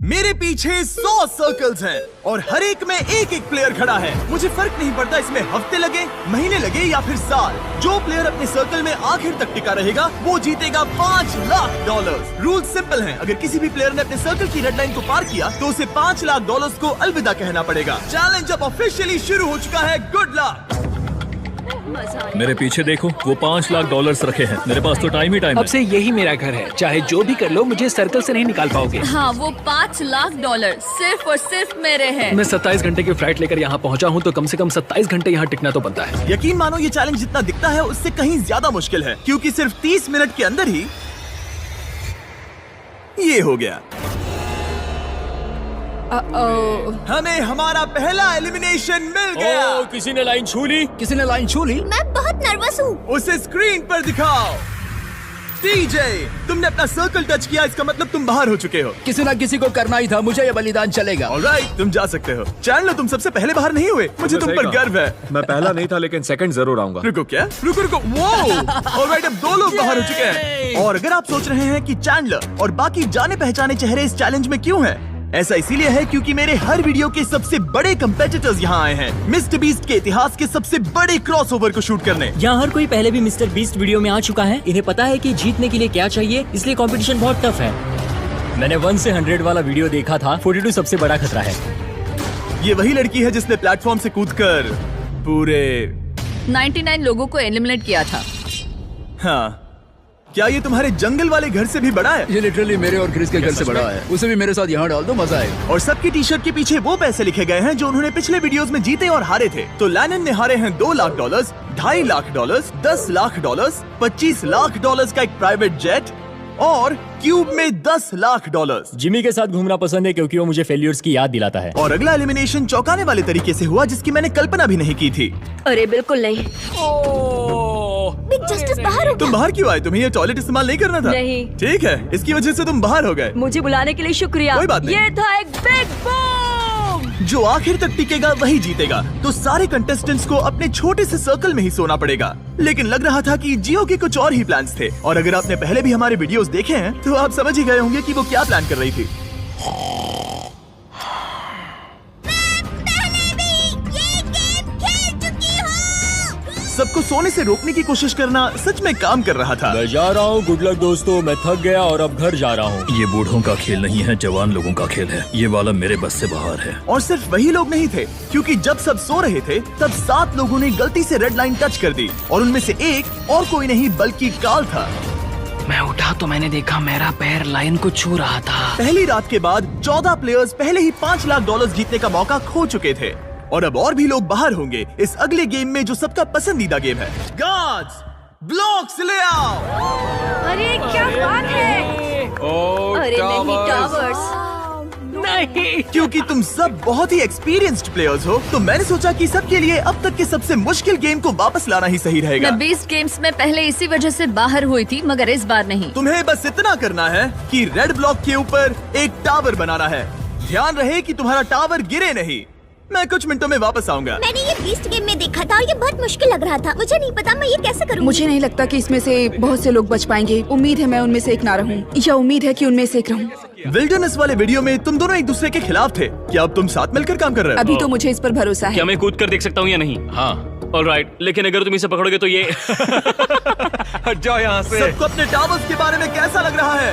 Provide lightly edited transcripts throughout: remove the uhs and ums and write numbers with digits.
मेरे पीछे 100 सर्कल्स हैं और हर एक में एक एक प्लेयर खड़ा है। मुझे फर्क नहीं पड़ता इसमें हफ्ते लगे, महीने लगे या फिर साल। जो प्लेयर अपने सर्कल में आखिर तक टिका रहेगा वो जीतेगा $5 लाख। रूल सिंपल हैं। अगर किसी भी प्लेयर ने अपने सर्कल की रेड लाइन को पार किया तो उसे $5 लाख को अलविदा कहना पड़ेगा। चैलेंज अब ऑफिशियली शुरू हो चुका है। Good luck. मेरे पीछे देखो, वो $5 लाख रखे हैं। मेरे पास तो टाइम ही टाइम है। अब से यही मेरा घर है। चाहे जो भी कर लो, मुझे सर्कल से नहीं निकाल पाओगे। हाँ, वो $5 लाख सिर्फ और सिर्फ मेरे हैं। मैं 27 घंटे की फ्लाइट लेकर यहाँ पहुँचा हूँ, तो कम से कम 27 घंटे यहाँ टिकना तो बनता है। यकीन मानो ये चैलेंज जितना दिखता है उससे कहीं ज्यादा मुश्किल है, क्योंकि सिर्फ 30 मिनट के अंदर ही ये हो गया। हमें हमारा पहला एलिमिनेशन मिल गया। किसी ने लाइन छू ली। किसी ने लाइन छू ली। मैं बहुत नर्वस हूँ। उसे स्क्रीन पर दिखाओ। टीजे, तुमने अपना सर्कल टच किया, इसका मतलब तुम बाहर हो चुके हो। किसी ना किसी को करना ही था, मुझे ये बलिदान चलेगा। ऑलराइट, तुम जा सकते हो। चैनलर, तुम सबसे पहले बाहर नहीं हुए, मुझे तुम पर गर्व है। मैं पहला नहीं था, लेकिन सेकंड जरूर आऊंगा। रुको, क्या? रुको। वो ऑलराइट, अब 2 लोग बाहर हो चुके हैं। और अगर आप सोच रहे हैं कि चैनलर और बाकी जाने पहचाने चेहरे इस चैलेंज में क्यों हैं? ऐसा इसीलिए है क्योंकि मेरे हर वीडियो के सबसे बड़े कंपेटिटर्स यहाँ आए हैं, मिस्टर बीस्ट के इतिहास के सबसे बड़े क्रॉसओवर को शूट करने। यहाँ हर कोई पहले भी मिस्टर बीस्ट वीडियो में आ चुका है। इन्हें पता है कि जीतने के लिए क्या चाहिए, इसलिए कंपटीशन बहुत टफ है। मैंने 1 से 100 वाला वीडियो देखा था। 42 सबसे बड़ा खतरा है। ये वही लड़की है जिसने प्लेटफॉर्म से कूदकर पूरे 99 लोगों को एलिमिनेट किया था। हाँ, क्या ये तुम्हारे जंगल वाले घर से भी बड़ा है? ये लिटरली मेरे और क्रिस के घर से बड़ा है। उसे भी मेरे साथ यहाँ डाल दो, मजा आएगा। और सबकी टी शर्ट के पीछे वो पैसे लिखे गए हैं जो उन्होंने पिछले वीडियोस में जीते और हारे थे। तो लैनन ने हारे हैं $2 लाख, $2.5 लाख, $10 लाख, $25 लाख का एक प्राइवेट जेट और क्यूब में $10 लाख। जिमी के साथ घूमना पसंद है क्योंकि वो मुझे फेलियर्स की याद दिलाता है। और अगला एलिमिनेशन चौंकाने वाले तरीके से हुआ, जिसकी मैंने कल्पना भी नहीं की थी। अरे बिल्कुल नहीं। बिग जस्टिस बाहर हो तुम गया। बाहर क्यों आए? तुम्हें ये टॉयलेट इस्तेमाल नहीं करना था? नहीं। ठीक है, इसकी वजह से तुम बाहर हो गए। मुझे बुलाने के लिए शुक्रिया। कोई बात नहीं। ये था एक बिग बूम। जो आखिर तक टिकेगा वही जीतेगा। तो सारे कंटेस्टेंट्स को अपने छोटे से सर्कल में ही सोना पड़ेगा। लेकिन लग रहा था कि जियो के कुछ और ही प्लान्स थे। और अगर आपने पहले भी हमारे वीडियोस देखे हैं तो आप समझ ही गए होंगे कि वो क्या प्लान कर रही थी। सबको सोने से रोकने की कोशिश करना सच में काम कर रहा था। मैं जा रहा हूँ। गुड लक दोस्तों, मैं थक गया और अब घर जा रहा हूँ। ये बूढ़ों का खेल नहीं है, जवान लोगों का खेल है। ये वाला मेरे बस से बाहर है। और सिर्फ वही लोग नहीं थे, क्योंकि जब सब सो रहे थे तब 7 लोगों ने गलती से रेड लाइन टच कर दी। और उनमें से एक और कोई नहीं बल्कि काल था। मैं उठा तो मैंने देखा मेरा पैर लाइन को छू रहा था। पहली रात के बाद 14 प्लेयर्स पहले ही $5 लाख जीतने का मौका खो चुके थे। और अब और भी लोग बाहर होंगे इस अगले गेम में, जो सबका पसंदीदा गेम है। गार्ड्स, ब्लॉक्स ले आओ। अरे क्या बात है। अरे नहीं, टावर्स नहीं। क्योंकि तुम सब बहुत ही एक्सपीरियंस्ड प्लेयर्स हो, तो मैंने सोचा कि सबके लिए अब तक के सबसे मुश्किल गेम को वापस लाना ही सही रहेगा। मैं 20 गेम्स में पहले इसी वजह से बाहर हुई थी, मगर इस बार नहीं। तुम्हें बस इतना करना है कि रेड ब्लॉक के ऊपर एक टावर बनाना है। ध्यान रहे कि तुम्हारा टावर गिरे नहीं। मैं कुछ मिनटों में वापस आऊंगा। मैंने ये बीस्ट गेम में देखा था और ये बहुत मुश्किल लग रहा था। मुझे नहीं पता मैं ये कैसे करूँगी। मुझे नहीं लगता कि इसमें से बहुत से लोग बच पाएंगे। उम्मीद है मैं उनमें से एक ना रहूं, या उम्मीद है कि उनमें से एक रहूं। विल्डरनेस वाले वीडियो में तुम दोनों एक दूसरे के खिलाफ थे। क्या अब तुम साथ मिलकर काम कर रहे हो? अभी तो मुझे इस पर भरोसा है। क्या मैं कूद कर देख सकता हूँ या नहीं? हाँ, ऑलराइट। लेकिन अगर तुम इसे पकड़ोगे तो ये हट जाओ यहाँ से। सबको अपने टावर्स के बारे में कैसा लग रहा है?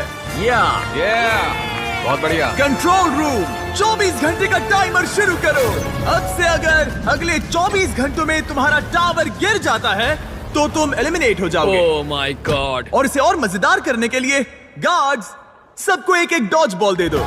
बहुत बढ़िया। कंट्रोल रूम, 24 घंटे का टाइमर शुरू करो। अब से अगर अगले 24 घंटों में तुम्हारा टावर गिर जाता है तो तुम एलिमिनेट हो जाओगे। ओह माय गॉड। और इसे और मजेदार करने के लिए गार्ड्स, सबको एक एक डॉज बॉल दे दो।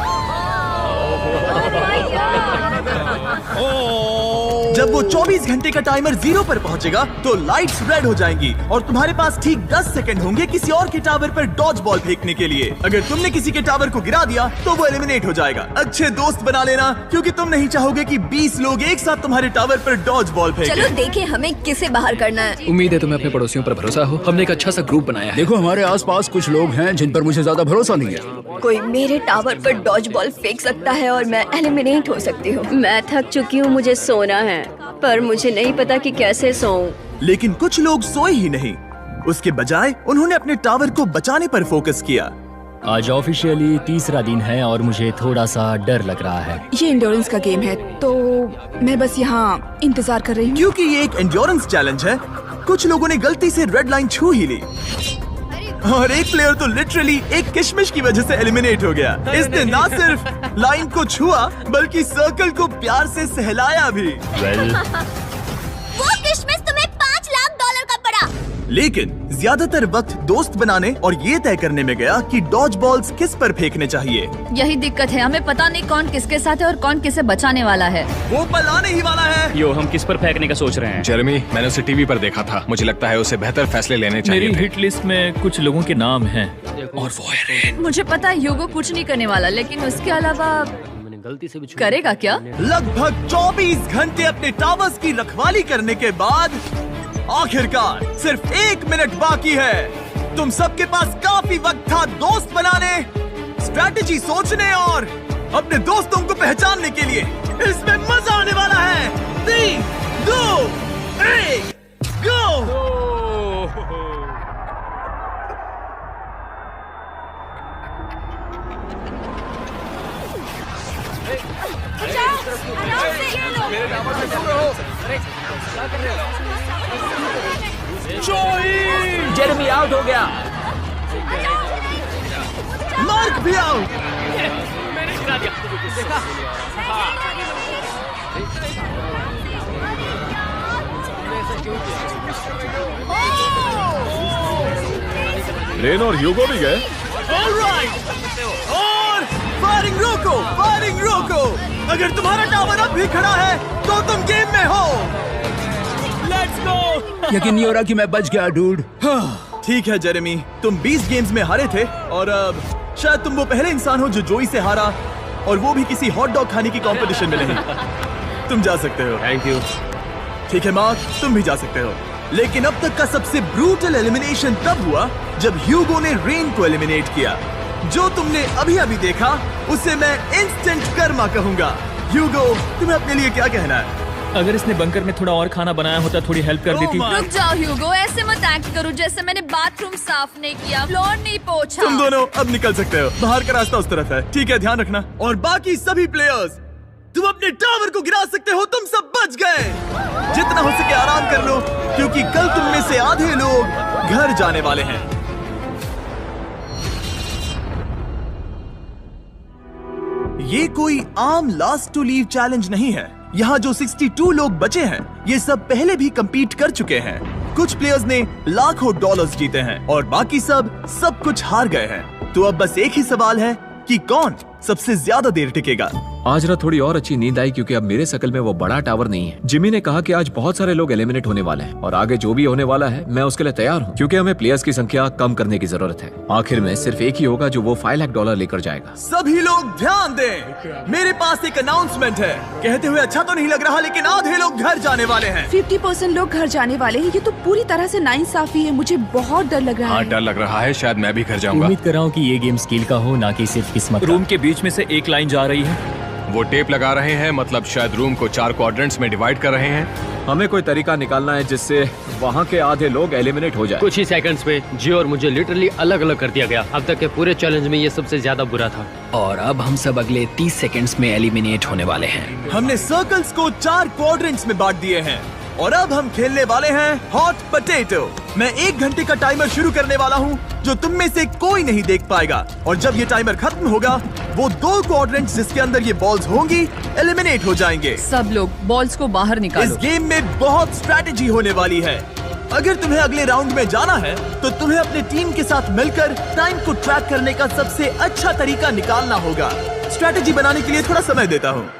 जब वो 24 घंटे का टाइमर 0 पर पहुंचेगा तो लाइट्स रेड हो जाएंगी और तुम्हारे पास ठीक 10 सेकंड होंगे किसी और के टावर पर डॉज बॉल फेंकने के लिए। अगर तुमने किसी के टावर को गिरा दिया तो वो एलिमिनेट हो जाएगा। अच्छे दोस्त बना लेना, क्योंकि तुम नहीं चाहोगे कि 20 लोग एक साथ तुम्हारे टावर पर डॉज बॉल फेंकें। चलो देखें हमें किसे बाहर करना है। उम्मीद है तुम्हें अपने पड़ोसियों पर भरोसा हो। हमने एक अच्छा सा ग्रुप बनाया है। देखो हमारे आसपास कुछ लोग हैं जिन पर मुझे ज्यादा भरोसा नहीं है। कोई मेरे टावर पर डॉज बॉल फेंक सकता है और मैं एलिमिनेट हो सकती हूँ। मैं थक चुकी हूँ, मुझे सोना है, पर मुझे नहीं पता कि कैसे सोऊं। लेकिन कुछ लोग सोए ही नहीं। उसके बजाय उन्होंने अपने टावर को बचाने पर फोकस किया। आज ऑफिशियली तीसरा दिन है और मुझे थोड़ा सा डर लग रहा है। ये इंड्योरेंस का गेम है तो मैं बस यहाँ इंतजार कर रही हूँ। क्योंकि ये एक एंड्योरेंस चैलेंज है, कुछ लोगों ने गलती से रेड लाइन छू ही ली और एक प्लेयर तो लिटरली एक किशमिश की वजह से एलिमिनेट हो गया। इसने ना सिर्फ लाइन को छुआ बल्कि सर्कल को प्यार से सहलाया भी। वो किशमिश तुम्हें $5 लाख का पड़ा। लेकिन ज्यादातर वक्त दोस्त बनाने और ये तय करने में गया कि डॉज बॉल्स किस पर फेंकने चाहिए। यही दिक्कत है, हमें पता नहीं कौन किसके साथ है और कौन किसे बचाने वाला है। वो पल आने ही वाला है। यो, हम किस पर फेंकने का सोच रहे हैं? जेरेमी, मैंने उसे टीवी पर देखा था। मुझे लगता है उसे बेहतर फैसले लेने चाहिए मेरी थे। हिट लिस्ट में कुछ लोगों के नाम हैं और वो है रेन। मुझे पता है ह्यूगो कुछ नहीं करने वाला, लेकिन उसके अलावा गलती से भी करेगा क्या? लगभग 24 घंटे अपने टावर्स की रखवाली करने के बाद आखिरकार सिर्फ 1 मिनट बाकी है। तुम सबके पास काफी वक्त था दोस्त बनाने, स्ट्रैटेजी सोचने और अपने दोस्तों को पहचानने के लिए। इसमें मजा आने वाला है। 3, 2, 1, गो! जेरेमी आउट हो गया। मार्क भी आउट। रेन और ह्यूगो भी गए। ऑलराइट, और फायरिंग रोको, फायरिंग रोको। अगर तुम्हारा टावर अब भी खड़ा है तो तुम गेम में हो। Let's go. यकीन नहीं हो रहा कि मैं बच गया डूड। ठीक है जेरेमी, तुम 20 गेम्स में हारे थे और अब शायद तुम वो पहले इंसान हो जो जोई से हारा, और वो भी किसी हॉट डॉग खाने की कंपटीशन में नहीं। तुम जा सकते हो। Thank you. ठीक है मार्क, तुम भी जा सकते हो। लेकिन अब तक का सबसे ब्रूटल एलिमिनेशन तब हुआ जब ह्यूगो ने रेन को एलिमिनेट किया। जो तुमने अभी अभी देखा उसे मैं इंस्टेंट कर्मा कहूंगा। ह्यूगो, तुम्हें अपने लिए क्या कहना है? अगर इसने बंकर में थोड़ा और खाना बनाया होता थोड़ी हेल्प कर देती। रुक जाओ ह्यूगो, ऐसे मत एक्ट करो जैसे मैंने बाथरूम साफ नहीं किया, फ्लोर नहीं पोंछा। तुम दोनों अब निकल सकते हो। बाहर का रास्ता उस तरफ है। ठीक है, ध्यान रखना। और बाकी सभी प्लेयर्स, तुम अपने टावर को गिरा सकते हो। तुम सब बच गए। जितना हो सके आराम कर लो, क्योंकि कल तुम में से आधे लोग घर जाने वाले हैं। ये कोई आम लास्ट टू लीव चैलेंज नहीं है। यहाँ जो 62 लोग बचे हैं, ये सब पहले भी compete कर चुके हैं। कुछ प्लेयर्स ने लाखों डॉलर्स जीते हैं और बाकी सब कुछ हार गए हैं। तो अब बस एक ही सवाल है कि कौन सबसे ज्यादा देर टिकेगा। आज रात थोड़ी और अच्छी नींद आई क्योंकि अब मेरे सर्कल में वो बड़ा टावर नहीं है। जिमी ने कहा कि आज बहुत सारे लोग एलिमिनेट होने वाले हैं और आगे जो भी होने वाला है मैं उसके लिए तैयार हूँ, क्योंकि हमें प्लेयर्स की संख्या कम करने की जरूरत है। आखिर में सिर्फ एक ही होगा जो वो $5 लाख लेकर जाएगा। सभी लोग ध्यान दें, मेरे पास एक अनाउंसमेंट है। कहते हुए अच्छा तो नहीं लग रहा, लेकिन आधे लोग घर जाने वाले हैं। 50% लोग घर जाने वाले हैं। ये तो पूरी तरह से नाइंसाफी है। मुझे बहुत डर लग रहा हाँ, है। डर लग रहा है। शायद मैं भी घर जाऊंगा। उम्मीद कर रहा हूँ कि ये गेम स्किल का हो, ना कि सिर्फ किस्मत का। रूम के बीच में से एक लाइन जा रही है। वो टेप लगा रहे हैं, मतलब शायद रूम को 4 क्वाड्रेंट्स में डिवाइड कर रहे हैं। हमें कोई तरीका निकालना है जिससे वहाँ के आधे लोग एलिमिनेट हो जाए। कुछ ही सेकंड्स में जी और मुझे लिटरली अलग अलग कर दिया गया। अब तक के पूरे चैलेंज में ये सबसे ज्यादा बुरा था। और अब हम सब अगले 30 सेकंड्स में एलिमिनेट होने वाले हैं। हमने सर्कल्स को 4 क्वाड्रेंट्स में बांट दिए हैं और अब हम खेलने वाले हैं हॉट पोटैटो। मैं 1 घंटे का टाइमर शुरू करने वाला हूँ जो तुम में से कोई नहीं देख पाएगा, और जब ये टाइमर खत्म होगा वो 2 क्वाड्रेंट्स जिसके अंदर ये बॉल्स होंगी एलिमिनेट हो जाएंगे। सब लोग बॉल्स को बाहर इस निकालो। गेम में बहुत स्ट्रैटेजी होने वाली है। अगर तुम्हें अगले राउंड में जाना है तो तुम्हें अपने टीम के साथ मिलकर टाइम को ट्रैक करने का सबसे अच्छा तरीका निकालना होगा। स्ट्रैटेजी बनाने के लिए थोड़ा समय देता हूँ।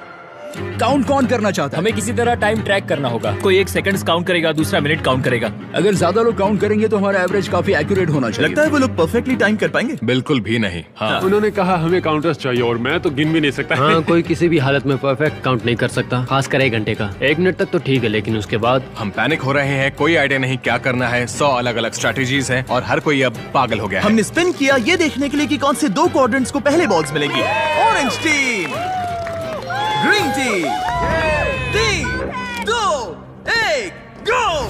काउंट कौन करना चाहता है? हमें किसी तरह टाइम ट्रैक करना होगा। कोई 1 सेकंड्स काउंट करेगा, दूसरा मिनट काउंट करेगा। अगर ज्यादा लोग काउंट करेंगे तो हमारा एवरेज काफी एक्यूरेट होना चाहिए। लगता है वो लोग परफेक्टली टाइम कर पाएंगे। बिल्कुल भी नहीं। हाँ, उन्होंने कहा हमें काउंटर्स चाहिए और मैं तो गिन भी नहीं सकता। हाँ, कोई किसी भी हालत में परफेक्ट काउंट नहीं कर सकता, खासकर 1 घंटे का। 1 मिनट तक तो ठीक है, लेकिन उसके बाद हम पैनिक हो रहे हैं। कोई आइडिया नहीं क्या करना है। 100 अलग अलग स्ट्रैटेजीज हैं और हर कोई अब पागल हो गया है। हमने स्पिन किया ये देखने के लिए कि कौन से 2 क्वाड्रेंट्स को पहले बॉल्स मिलेंगी। Orange team, green team. 3, 2, 1, गो!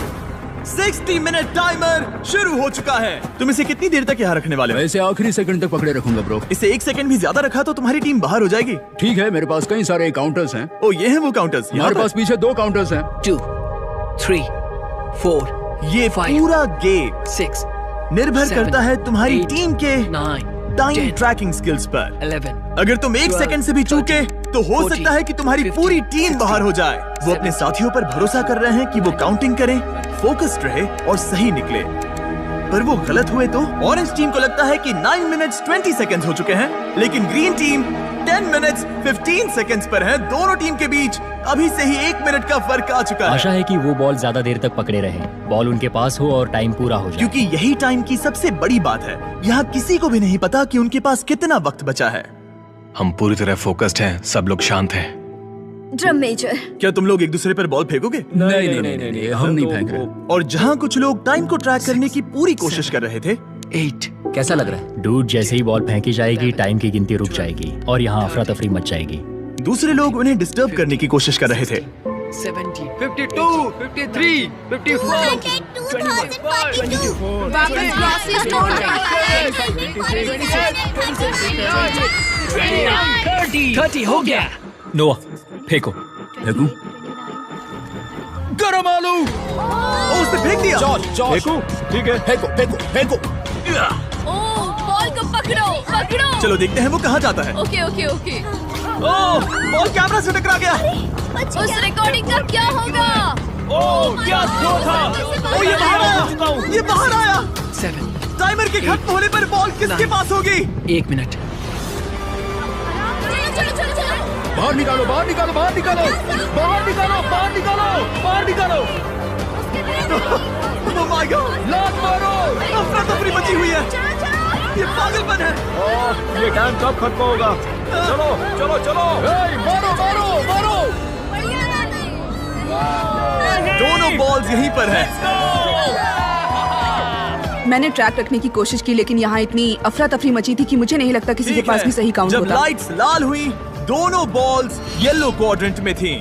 60 मिनट टाइमर शुरू हो चुका है। तुम इसे कितनी देर तक यहाँ रखने वाले हो? मैं इसे आखिरी सेकंड तक पकड़े रखूंगा ब्रो। इसे 1 सेकंड भी ज्यादा रखा तो तुम्हारी टीम बाहर हो जाएगी। ठीक है, मेरे पास कई सारे काउंटर्स हैं। ओ ये हैं वो काउंटर्स। हमारे पास पीछे 2 काउंटर्स हैं। 2, 3, 4, ये 5, पूरा गेम 6 निर्भर 7, करता है तुम्हारी 8, टीम के 9, टाइम 10, ट्रैकिंग स्किल्स पर। 11। अगर तुम 1 सेकंड से भी चूके तो हो 40, सकता है कि तुम्हारी 50, पूरी टीम बाहर हो जाए। वो अपने साथियों पर भरोसा कर रहे हैं कि वो काउंटिंग करें, फोकस्ड रहे और सही निकले, पर वो गलत हुए तो? ऑरेंज टीम को लगता है कि 9 मिनट्स 20 सेकंड्स हो चुके हैं, लेकिन ग्रीन टीम 10 मिनट्स 15 सेकंड्स पर है। दोनों टीम के बीच अभी से ही 1 मिनट का फर्क आ चुका है। आशा है कि वो बॉल ज्यादा देर तक पकड़े रहे, बॉल उनके पास हो और टाइम पूरा हो जाए। क्योंकि यही टाइम की सबसे बड़ी बात है। यहाँ किसी को भी नहीं पता कि उनके पास कितना वक्त बचा है। हम पूरी तरह फोकस्ड हैं, सब लोग शांत हैं। ड्रम मेजर, क्या तुम लोग एक दूसरे पर बॉल फेंकोगे? नहीं, हम नहीं फेंक रहे। और जहाँ कुछ लोग टाइम को ट्रैक करने की पूरी कोशिश कर रहे थे, 8। कैसा लग रहा है? डूड, जैसे ही बॉल फेंकी जाएगी टाइम की गिनती रुक जाएगी और यहाँ अफरा तफरी मच जाएगी। दूसरे लोग उन्हें डिस्टर्ब करने की कोशिश कर रहे थे। 70, 52, 53, 54, 30 हो गया। नोआ फेंको। फेंकू? गरम आलू। ओ, उसने फेंक दिया। फेंकू? ठीक है, फेंको फेंको फेंको। ओ, बॉल को पकड़ो। चलो देखते हैं वो कहाँ जाता है। Okay okay okay. Oh, ball camera से टकरा गया। उस रिकॉर्डिंग का क्या होगा? क्या थ्रो था? ओ, ये बाहर आया। ये बाहर आया। 7। टाइमर के खत्म होने पर बॉल किसके पास होगी? 1 मिनट। चलो। बाहर निकालो, बाहर निकालो, बाहर निकालो, बाहर निकालो, बाहर निकालो, बाहर निकालो। Oh my God! लात मारो। अफरा तफरी मची हुई है। ये पागलपन है। ये टाइम कब खत्म होगा? चलो चलो चलो। मारो मारो मारो। दोनों बॉल्स यहीं पर है। मैंने ट्रैक रखने की कोशिश की, लेकिन यहाँ इतनी अफरा तफरी मची थी कि मुझे नहीं लगता किसी के पास भी सही काउंट जब होता। लाइट्स लाल हुई, दोनों बॉल्स येलो क्वाड्रेंट में थीं।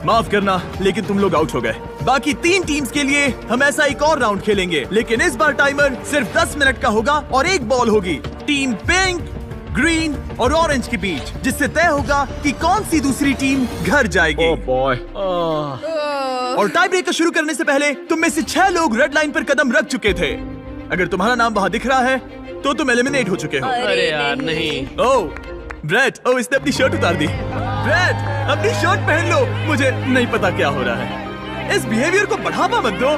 माफ करना, लेकिन तुम लोग आउट हो गए। बाकी 3 टीम्स के लिए हम ऐसा एक और राउंड खेलेंगे, लेकिन इस बार टाइमर सिर्फ 10 मिनट का होगा और एक बॉल होगी टीम पिंक, ग्रीन और ऑरेंज के बीच, जिससे तय होगा कि कौन सी दूसरी टीम घर जाएगी। Oh boy. और टाई ब्रेकर शुरू करने से पहले तुम में से 6 लोग रेड लाइन पर कदम रख चुके थे। अगर तुम्हारा नाम वहां दिख रहा है तो तुम एलिमिनेट हो चुके हो। अरे यार नहीं। ओह ब्रेट, ओह इसने अपनी शर्ट उतार दी। ब्रेट, अपनी शर्ट पहन लो। मुझे नहीं पता क्या हो रहा है। इस बिहेवियर को बढ़ावा मत दो।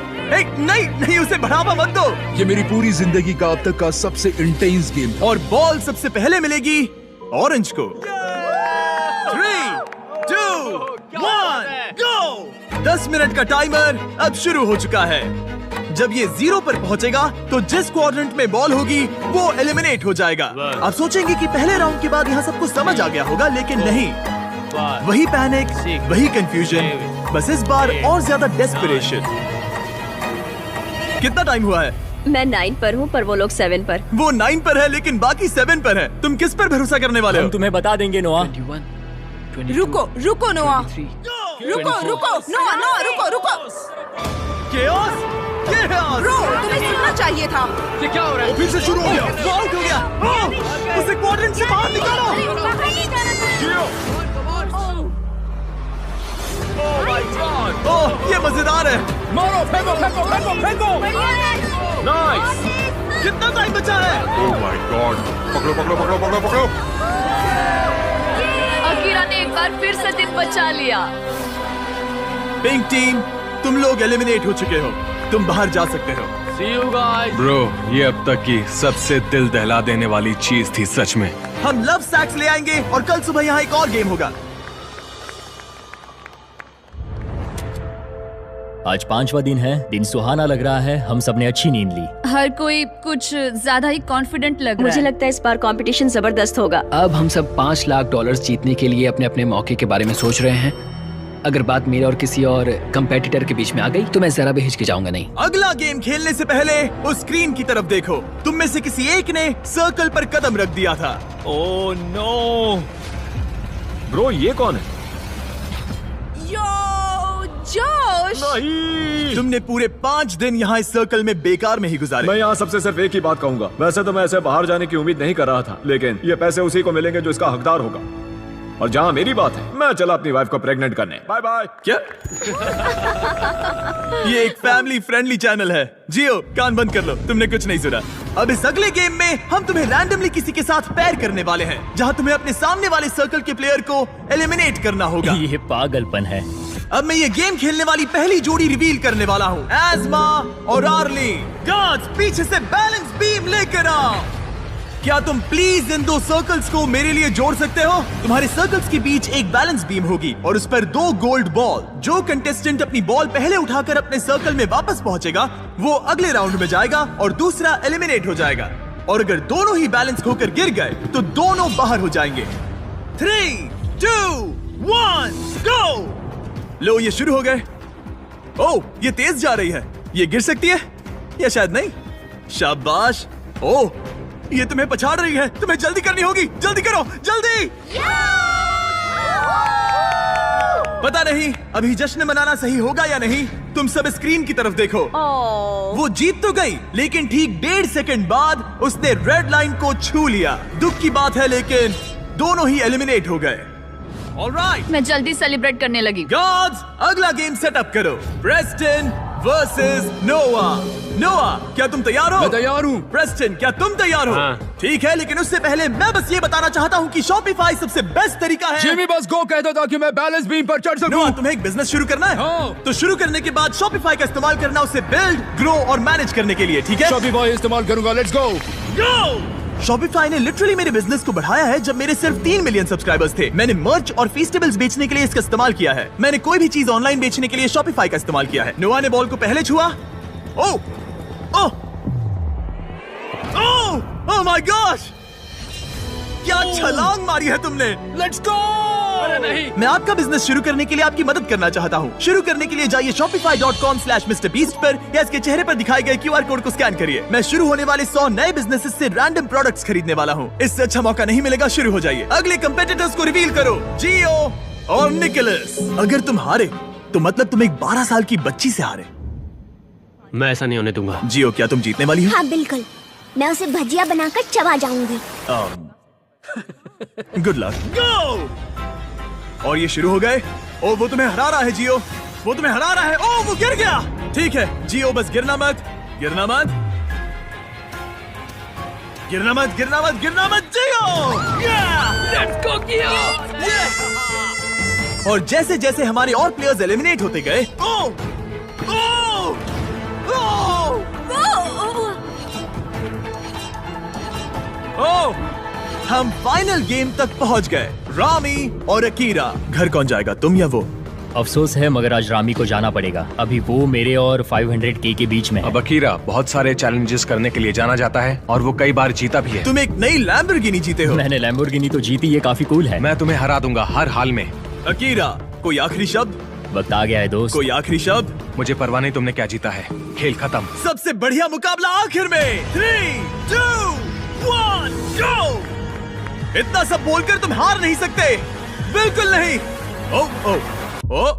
नहीं, उसे बढ़ावा मत दो। ये मेरी पूरी जिंदगी का अब तक का सबसे इंटेंस गेम। और बॉल सबसे पहले मिलेगी ऑरेंज को। 3, 2, 1, गो। 10 मिनट का टाइमर अब शुरू हो चुका है। जब ये 0 पर पहुंचेगा तो जिस क्वाड्रेंट में बॉल होगी वो एलिमिनेट हो जाएगा। आप सोचेंगे कि पहले राउंड के बाद यहाँ सबको समझ आ गया होगा, लेकिन नहीं। वही पैनिक, वही कंफ्यूजन, बस इस बार और ज्यादा डेस्परेशन। कितना टाइम हुआ है? मैं 9 पर हूँ, पर वो लोग 7 पर। वो 9 पर है लेकिन बाकी 7 पर है। तुम किस पर भरोसा करने वाले हो? हम तुम्हें बता देंगे नोआ। 21, 22, रुको रुको नोआ, 23, रुको रुको नोआ रुको रुको। केओस, ब्रो, तुम्हें सुनना चाहिए था। ये क्या हो रहा है? फिर से शुरू हो गया। वो आउट हो गया। उसे क्वाड्रेंट से बाहर निकालो। ओह, ये मजेदार है। मारो, फेंको फेंको फेंको फेंको। नाइस। कितना टाइम बचा है? Oh my God. पकड़ो पकड़ो पकड़ो पकड़ो पकड़ो। अकीरा ने एक बार फिर से दिन बचा लिया। पिंक टीम, तुम लोग एलिमिनेट हो चुके हो। तुम बाहर जा सकते हो। See you guys. ब्रो, ये अब तक की सबसे दिल दहला देने वाली चीज थी सच में। हम लव सैक्स ले आएंगे और कल सुबह यहाँ एक और गेम होगा। आज 5वां दिन है, दिन सुहाना लग रहा है। हम सब ने अच्छी नींद ली। हर कोई कुछ ज्यादा ही कॉन्फिडेंट लग रहा मुझे है। लगता है इस बार कंपटीशन जबरदस्त होगा। अब हम सब $5 लाख जीतने के लिए अपने अपने मौके के बारे में सोच रहे हैं। अगर बात मेरे और किसी और कंपेटिटर के बीच में आ गई तो मैं जरा भी हिचकिचाऊंगा नहीं। अगला गेम खेलने से पहले उस स्क्रीन की तरफ देखो। तुम में से किसी एक ने सर्कल पर कदम रख दिया था। Oh no. ब्रो, ये कौन है? यो जॉर्ज, जोश। तुमने पूरे 5 दिन यहाँ इस सर्कल में बेकार में ही गुजारे। मैं यहाँ सबसे सिर्फ एक ही बात कहूंगा, वैसे तो मैं ऐसे बाहर जाने की उम्मीद नहीं कर रहा था, लेकिन ये पैसे उसी को मिलेंगे जो इसका हकदार होगा। और जहाँ मेरी बात है, मैं चला अपनी वाइफ को प्रेग्नेंट करने। Bye bye. क्या? ये एक फैमिली फ्रेंडली चैनल है। जियो, कान बंद कर लो, तुमने कुछ नहीं सुना। अब इस अगले गेम में हम तुम्हें रैंडमली किसी के साथ पैर करने वाले हैं, जहाँ तुम्हें अपने सामने वाले सर्कल के प्लेयर को एलिमिनेट करना होगा। ये पागलपन है। अब मैं ये गेम खेलने वाली पहली जोड़ी रिवील करने वाला हूँ, एज़मा और आर्ली। गार्ड्स, पीछे से बैलेंस बीम लेकर आओ। क्या तुम प्लीज इन 2 सर्कल्स को मेरे लिए जोड़ सकते हो? तुम्हारे सर्कल्स के बीच एक बैलेंस बीम होगी और उस पर 2 गोल्ड बॉल। जो कंटेस्टेंट अपनी बॉल पहले उठाकर अपने सर्कल में वापस पहुंचेगा, वो अगले राउंड में जाएगा और दूसरा एलिमिनेट हो जाएगा। और अगर दोनों ही बैलेंस होकर गिर गए तो दोनों बाहर हो जाएंगे। 3, 2, 1, गो। लो, ये शुरू हो गए। ओह, ये तेज जा रही है। ये गिर सकती है या शायद नहीं। शाबाश। ओह, ये तुम्हें पछाड़ रही है। तुम्हें जल्दी करनी होगी। जल्दी करो, जल्दी। पता नहीं अभी जश्न मनाना सही होगा या नहीं। तुम सब स्क्रीन की तरफ देखो। वो जीत तो गई, लेकिन ठीक 1.5 सेकंड बाद उसने रेड लाइन को छू लिया। दुख की बात है, लेकिन दोनों ही एलिमिनेट हो गए। ऑलराइट, मैं जल्दी सेलिब्रेट करने लगी। गॉड्स, अगला गेम सेटअप करो। प्रेस्टन वर्सेस नोआ। नोआ, क्या तुम तैयार हो? मैं तैयार हूँ। प्रेस्टन, क्या तुम तैयार हो? हाँ। ठीक है, लेकिन उससे पहले मैं बस ये बताना चाहता हूँ कि शॉपिफाई सबसे बेस्ट तरीका है। जिमी बस गो कहता था कि मैं बैलेंस बीम पर चढ़ सकूं। नोआ, तुम्हें एक बिजनेस शुरू करना है। हाँ। तो शुरू करने के बाद शॉपिफाई का इस्तेमाल करना, उसे बिल्ड, ग्रो और मैनेज करने के लिए, ठीक है? शॉपिफाई इस्तेमाल करूंगा। Let's go. शॉपिफाई ने लिटरली मेरे बिजनेस को बढ़ाया है। जब मेरे सिर्फ 3 मिलियन सब्सक्राइबर्स थे, मैंने मर्च और फेस्टिवल्स बेचने के लिए इसका इस्तेमाल किया है। मैंने कोई भी चीज ऑनलाइन बेचने के लिए शॉपिफाई का इस्तेमाल किया है। नोआ ने बॉल को पहले छुआ। ओह, ओह, ओह, ओह माय गॉश, क्या छलांग मारी है तुमने। Let's go. अरे नहीं। मैं आपका बिजनेस शुरू करने के लिए आपकी मदद करना चाहता हूँ। शुरू करने के लिए जाइए shopify.com/MrBeast पर या इसके चेहरे पर दिखाए गए QR कोड को स्कैन करिए। मैं शुरू होने वाले 100 नए बिजनेसेस से रैंडम प्रोडक्ट्स खरीदने वाला हूँ। इससे अच्छा मौका नहीं मिलेगा। शुरू हो जाइए। अगले कंपेटिटर्स को रिवील करो, जियो और निकोलस। अगर तुम हारे तो मतलब तुम एक 12 साल की बच्ची से हारे। मैं ऐसा नहीं होने दूंगा। जियो, क्या तुम जीतने वाली हो? हाँ बिल्कुल, मैं उसे भजिया बनाकर चबा जाऊंगी। Good luck. गो। और ये शुरू हो गए। ओ, वो तुम्हें हरा रहा है जियो, वो तुम्हें हरा रहा है। ओ, वो गिर गया। ठीक है जियो, बस गिरना मत, गिरना मत, गिरना मत, गिरना मत, गिरना मत जियो। लेट्स गो किया। और जैसे जैसे हमारे और प्लेयर्स एलिमिनेट होते गए, ओ, ओ, ओ, ओ, हम फाइनल गेम तक पहुंच गए। रामी और अकीरा। घर कौन जाएगा, तुम या वो? अफसोस है, मगर आज रामी को जाना पड़ेगा। अभी वो मेरे और 500K के बीच में है। अब अकीरा बहुत सारे चैलेंजेस करने के लिए जाना जाता है और वो कई बार जीता भी है। तुम एक नई लैम्बोर्गिनी जीते हो। मैंने लैम्बोर्गिनी तो जीती, ये काफी कूल है। मैं तुम्हें हरा दूंगा हर हाल में। अकीरा, कोई आखिरी शब्द? वक्त आ गया है दोस्त। कोई आखिरी शब्द? मुझे परवाह नहीं तुमने क्या जीता है। खेल खत्म। सबसे बढ़िया मुकाबला आखिर में। 3, 2, 1, गो। इतना सब बोलकर तुम हार नहीं सकते, बिल्कुल नहीं। ओ, ओ, ओ,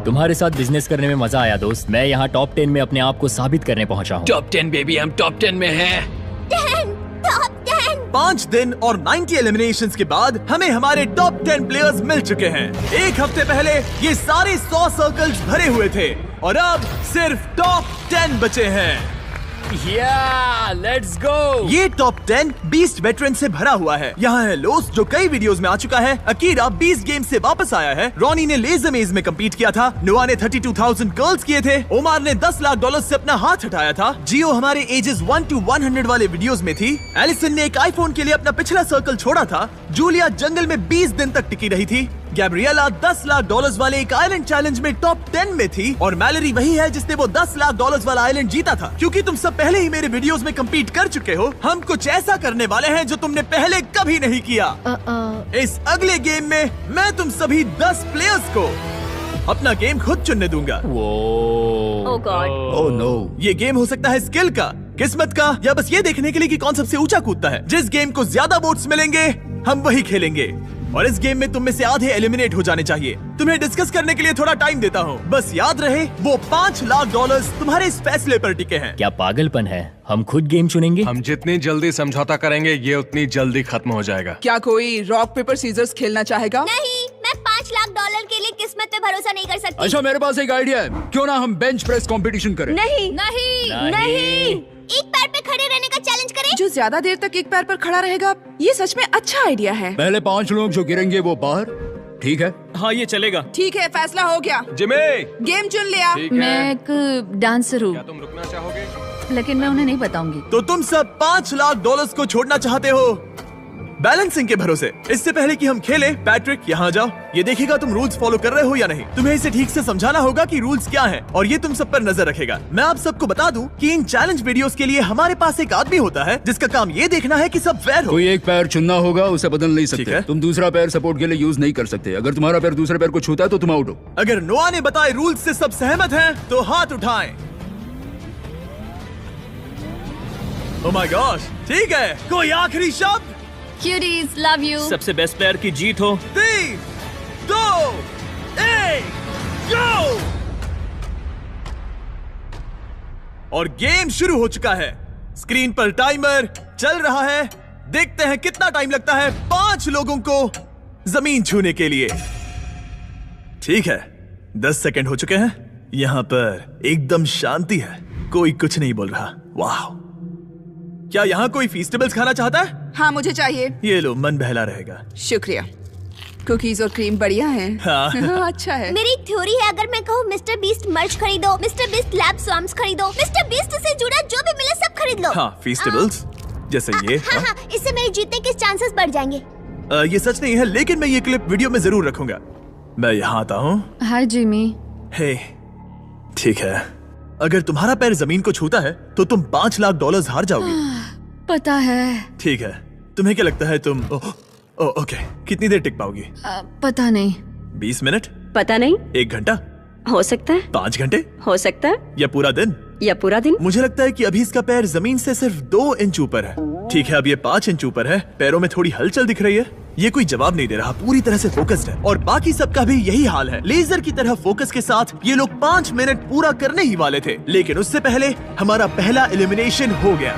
तुम्हारे साथ बिजनेस करने में मजा आया दोस्त। मैं यहाँ टॉप 10 में अपने आप को साबित करने पहुंचा हूँ। टॉप 10 बेबी, हम टॉप 10 में हैं। 5 दिन और 90 एलिमिनेशंस के बाद हमें हमारे टॉप 10 प्लेयर्स मिल चुके हैं। एक हफ्ते पहले ये सारे 100 सर्कल्स भरे हुए थे और अब सिर्फ टॉप 10 बचे हैं। Let's go. ये टॉप 10 बीस्ट वेटरन से भरा हुआ है। यहाँ है लोस, जो कई वीडियोस में आ चुका है। अकीरा 20 गेम से वापस आया है। रॉनी ने लेजर मेज में कम्पीट किया था। नोआ ने 32,000 कर्ल्स किए थे। ओमार ने $10 लाख से अपना हाथ हटाया था। जियो हमारे एजेस 1 to 100 वाले वीडियोस में थी। एलिसन ने एक आईफोन के लिए अपना पिछला सर्कल छोड़ा था। जूलिया जंगल में 20 दिन तक टिकी रही थी। गैब्रिएला $10 लाख वाले एक आइलैंड चैलेंज में टॉप 10 में थी। और मैलरी वही है जिसने वो $10 लाख वाला आइलैंड जीता था। क्योंकि तुम सब पहले ही मेरे वीडियोस में कम्पीट कर चुके हो, हम कुछ ऐसा करने वाले हैं जो तुमने पहले कभी नहीं किया। इस अगले गेम में मैं तुम सभी 10 प्लेयर्स को अपना गेम खुद चुनने दूंगा। Oh god. Oh no. ये गेम हो सकता है स्किल का, किस्मत का, या बस ये देखने के लिए कि कौन सबसे ऊंचा कूदता है। जिस गेम को ज्यादा वोट्स मिलेंगे हम वही खेलेंगे। और इस गेम में तुम में से आधे एलिमिनेट हो जाने चाहिए। तुम्हें डिस्कस करने के लिए थोड़ा टाइम देता हूँ। बस याद रहे वो $5 लाख तुम्हारे इस फैसले पर टिके हैं। क्या पागलपन है? हम खुद गेम चुनेंगे। हम जितनी जल्दी समझौता करेंगे ये उतनी जल्दी खत्म हो जाएगा। क्या कोई रॉक पेपर सीजर्स खेलना चाहेगा? नहीं, मैं $5 लाख के लिए किस्मत पे भरोसा नहीं कर सकती। अच्छा, मेरे पास एक आइडिया है, क्यों ना हम बेंच प्रेस कंपटीशन करें? नहीं नहीं नहीं, एक पैर पे खड़े रहने का चैलेंज करें। जो ज्यादा देर तक एक पैर पर खड़ा रहेगा, ये सच में अच्छा आइडिया है। पहले 5 लोग जो गिरेंगे वो बाहर, ठीक है? हाँ, ये चलेगा। ठीक है, फैसला हो गया। जिमी, गेम चुन लिया। मैं एक डांसर हूँ, तुम रुकना चाहोगे? लेकिन मैं उन्हें नहीं बताऊंगी। तो तुम सब $5 लाख को छोड़ना चाहते हो बैलेंसिंग के भरोसे। इससे पहले कि हम खेले, पैट्रिक यहाँ जाओ। ये देखेगा तुम रूल्स फॉलो कर रहे हो या नहीं। तुम्हें इसे ठीक से समझाना होगा कि रूल्स क्या हैं, और ये तुम सब पर नजर रखेगा। मैं आप सबको बता दूं कि इन चैलेंज वीडियोस के लिए हमारे पास एक आदमी होता है जिसका काम ये देखना है कि सब फेयर हो। कोई एक पैर चुनना होगा, उसे बदल नहीं ठीक सकते। है। तुम दूसरा पैर सपोर्ट के लिए यूज नहीं कर सकते। अगर तुम्हारा पैर दूसरे पैर को छूता है तो तुम आउट हो। अगर नोआ ने बताए रूल्स से सब सहमत हैं तो हाथ उठाएं। ओह माय गॉश, ठीक है। कोई आखिरी शब्द? Cuties, love you. सबसे बेस्ट प्लेयर की जीत हो। 3, 2, 1, गो! और गेम शुरू हो चुका है। स्क्रीन पर टाइमर चल रहा है। देखते हैं कितना टाइम लगता है 5 लोगों को जमीन छूने के लिए। ठीक है, 10 सेकंड हो चुके हैं। यहां पर एकदम शांति है, कोई कुछ नहीं बोल रहा। वाह, क्या यहाँ कोई फीस्टेबल्स खाना चाहता है? हाँ, मुझे चाहिए। ये लो, मन बहला रहेगा। शुक्रिया। कुकीज और क्रीम बढ़िया हैं। हाँ। अच्छा है। मेरी थ्योरी है, अगर मैं कहूँ मिस्टर बीस्ट मर्च खरीदो, मिस्टर बीस्ट लैब स्वाम्स खरीदो, मिस्टर बीस्ट से जुड़ा जो भी मिले सब खरीद लो। हाँ, फीस्टेबल्स जैसे ये। हाँ, इससे मेरे जीतने के चांसेस बढ़ जाएंगे। ये सच नहीं है, लेकिन मैं ये क्लिप वीडियो में जरूर रखूंगा। मैं यहाँ आता हूँ। हाय जिमी। हे, ठीक है। अगर तुम्हारा पैर जमीन को छूता है तो तुम $5 लाख हार जाओगे। पता है। ठीक है, तुम्हें क्या लगता है तुम ओके, कितनी देर टिक पाओगी? पता नहीं। 20 मिनट? पता नहीं। 1 घंटा? हो सकता है। 5 घंटे? हो सकता है। या पूरा दिन? या पूरा दिन। मुझे लगता है कि अभी इसका पैर जमीन से सिर्फ 2 इंच ऊपर है। ठीक है, अब ये 5 इंच ऊपर है। पैरों में थोड़ी हलचल दिख रही है। ये कोई जवाब नहीं दे रहा, पूरी तरह से फोकस्ड है। और बाकी सबका भी यही हाल है। लेजर की तरह फोकस के साथ ये लोग 5 मिनट पूरा करने ही वाले थे, लेकिन उससे पहले हमारा पहला एलिमिनेशन हो गया।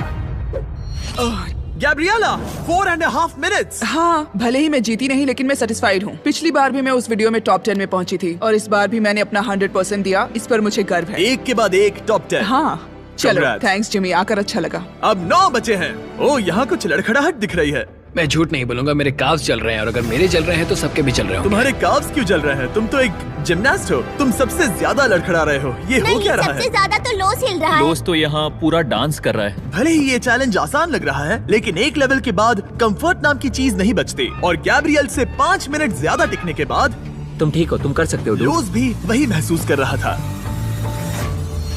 Gabriela, 4.5 minutes. हाँ, भले ही मैं जीती नहीं, लेकिन मैं सेटिस्फाइड हूँ। पिछली बार भी मैं उस वीडियो में टॉप 10 में पहुंची थी, और इस बार भी मैंने अपना 100% दिया। इस पर मुझे गर्व है। एक के बाद एक टॉप 10। हाँ, चलो, Congrats. थैंक्स जिमी, आकर अच्छा लगा। अब 9 बचे हैं। ओ, यहाँ कुछ लड़खड़ाहट दिख रही है। मैं झूठ नहीं बोलूंगा, मेरे काव्स चल रहे हैं, और अगर मेरे चल रहे हैं तो सबके भी चल रहे होंगे। तुम्हारे काव्स क्यों चल रहे हैं? तुम तो एक जिमनास्ट हो। तुम सबसे ज्यादा लड़खड़ा रहे हो। ये हो क्या रहा है? सबसे ज्यादा तो लोस हिल रहा है। लोस तो यहाँ पूरा डांस कर रहा है। भले ही ये चैलेंज आसान लग रहा है, लेकिन एक लेवल के बाद कंफर्ट नाम की चीज नहीं बचती। और गैब्रियल से 5 मिनट ज्यादा टिकने के बाद तुम ठीक हो, तुम कर सकते हो। लोस भी वही महसूस कर रहा था।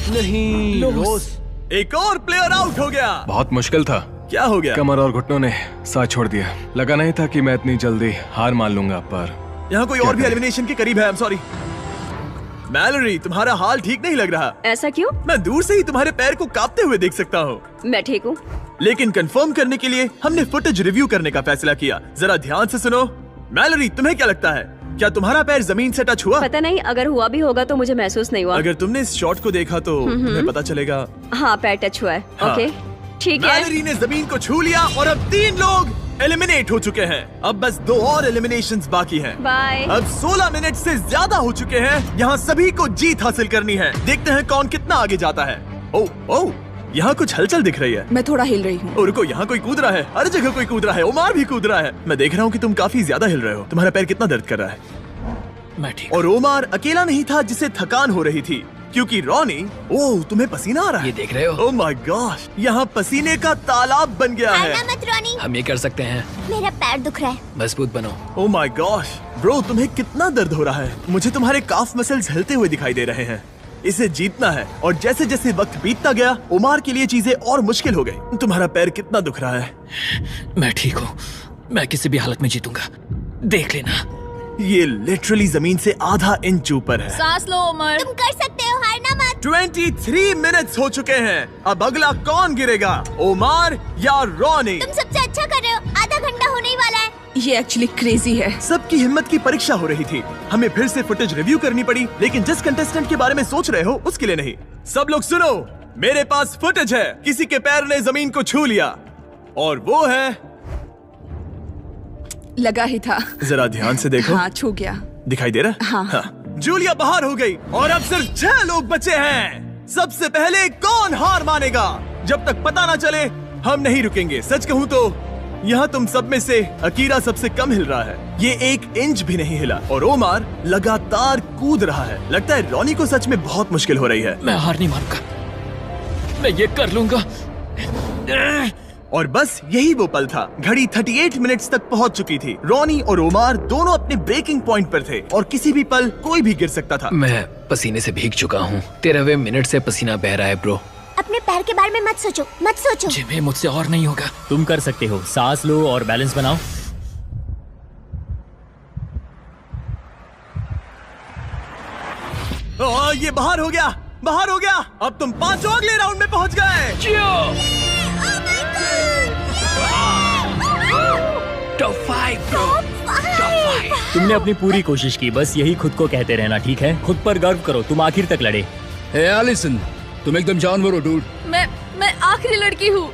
नहीं, लोस। एक और प्लेयर आउट हो गया। बहुत मुश्किल था। क्या हो गया? कमर और घुटनों ने साथ छोड़ दिया। लगा नहीं था कि मैं इतनी जल्दी हार मान लूंगा, पर यहाँ कोई और भी एलिमिनेशन के करीब है। आई एम सॉरी मैलोरी, तुम्हारा हाल ठीक नहीं लग रहा। ऐसा क्यों? मैं दूर से ही तुम्हारे पैर को कांपते हुए देख सकता हूँ। मैं ठीक हूँ, लेकिन कंफर्म करने के लिए हमने फुटेज रिव्यू करने का फैसला किया। जरा ध्यान से सुनो। मैलोरी, तुम्हें क्या लगता है, क्या तुम्हारा पैर जमीन से टच हुआ? पता नहीं, अगर हुआ भी होगा तो मुझे महसूस नहीं हुआ। अगर तुमने इस शॉट को देखा तो तुम्हें पता चलेगा। हाँ, पैर टच हुआ है। हाँ। ओके, ठीक है। मैलोरी ने जमीन को छू लिया और अब 3 लोग एलिमिनेट हो चुके हैं। अब बस 2 और एलिमिनेशंस बाकी हैं। बाय। अब 16 मिनट से ज्यादा हो चुके हैं। यहाँ सभी को जीत हासिल करनी है। देखते हैं कौन कितना आगे जाता है। ओह, यहाँ कुछ हलचल दिख रही है। मैं थोड़ा हिल रही हूँ। रुको, यहाँ कोई कूद रहा है। हर जगह कोई कूद रहा है। ओमार भी कूद रहा है। मैं देख रहा हूँ कि तुम काफी ज्यादा हिल रहे हो। तुम्हारा पैर कितना दर्द कर रहा है? मैं ठीक। और ओमार अकेला नहीं था जिसे थकान हो रही थी, क्योंकि रॉनी, ओह, तुम्हें पसीना आ रहा है। ये देख रहे हो? ओह माय गॉश, यहाँ पसीने का तालाब बन गया है। आना मत रॉनी, हम ये कर सकते हैं। मेरा पैर दुख रहा है। मजबूत बनो। ओह माय गॉश ब्रो, तुम्हें कितना दर्द हो रहा है। मुझे तुम्हारे काफ मसल्स हिलते हुए दिखाई दे रहे हैं। इसे जीतना है। और जैसे जैसे वक्त बीतता गया, ओमार के लिए चीजें और मुश्किल हो गई। तुम्हारा पैर कितना दुख रहा है? मैं ठीक हूँ, मैं किसी भी हालत में जीतूंगा, देख लेना। ये लिटरली जमीन से आधा इंच ऊपर है। सांस लो उमर, तुम कर सकते हो, हारना मत। 23 मिनट्स हो चुके हैं। अब अगला कौन गिरेगा, ओमार या रॉनी? तुम सबसे अच्छा कर रहे हो। आधा घंटा होने ही वाला है। ये एक्चुअली क्रेजी है। सबकी हिम्मत की परीक्षा हो रही थी। हमें फिर से फुटेज रिव्यू करनी पड़ी, लेकिन जिस कंटेस्टेंट के बारे में सोच रहे हो उसके लिए नहीं। सब लोग सुनो, मेरे पास फुटेज है। किसी के पैर ने जमीन को छू लिया और वो है, लगा ही था। जरा ध्यान से देखो। हाँ, छू गया। दिखाई दे रहा? हाँ। जूलिया बाहर हो गई और अब सिर्फ 6 लोग बचे हैं। सबसे पहले कौन हार मानेगा? जब तक पता ना चले हम नहीं रुकेंगे। सच कहूँ तो यहाँ तुम सब में से अकीरा सबसे कम हिल रहा है। ये 1 इंच भी नहीं हिला और ओमार लगातार कूद रहा है। लगता है रॉनी को सच में बहुत मुश्किल हो रही है। मैं हार नहीं मानूंगा, मैं ये कर लूंगा। और बस यही वो पल था। घड़ी 38 मिनट्स तक पहुंच चुकी थी। रॉनी और ओमार दोनों अपने ब्रेकिंग पॉइंट पर थे और किसी भी पल कोई भी गिर सकता था। मैं पसीने से भीग चुका हूँ। 13वें मिनट से पसीना बह रहा है ब्रो। अपने पैर के बारे में मत सोचो, मत सोचो। जिमी, मुझसे और नहीं होगा। तुम कर सकते हो। सांस लो और बैलेंस बनाओ। ये बाहर हो गया, बाहर हो गया। अब तुम 5 अगले राउंड में पहुंच गए। Top 5 bro, top 5। तुमने अपनी पूरी कोशिश की, बस यही खुद को कहते रहना, ठीक है? खुद पर गर्व करो, तुम आखिर तक लड़े। हे एलिसन, तुम एकदम जानवर हो डूड। मैं आखिरी लड़की हूँ।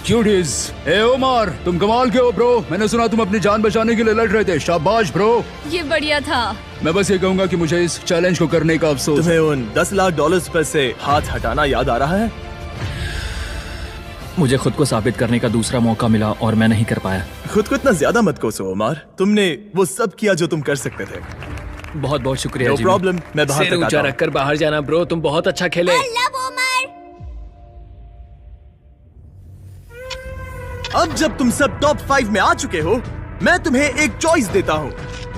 क्यूटीज। हे ओमार, तुम कमाल के हो ब्रो। मैंने सुना तुम अपनी जान बचाने के लिए लड़ रहे थे। शाबाश ब्रो। ये बढ़िया था। मैं बस ये कहूंगा कि मुझे इस चैलेंज को करने का अफसोस। तुम्हें उन $10 लाख पर से हाथ हटाना याद आ रहा है? मुझे खुद को साबित करने का दूसरा मौका मिला और मैं नहीं कर पाया। खुद को इतना ज्यादा मत कोसो ओमार। तुमने वो सब किया जो तुम कर सकते थे। बहुत बहुत शुक्रिया। नो प्रॉब्लम, मैं बाहर सिर तक ऊंचा आता हूं। रखकर बाहर जाना ब्रो, तुम बहुत अच्छा खेले। अब जब तुम सब टॉप 5 में आ चुके हो, मैं तुम्हें एक चॉइस देता हूँ।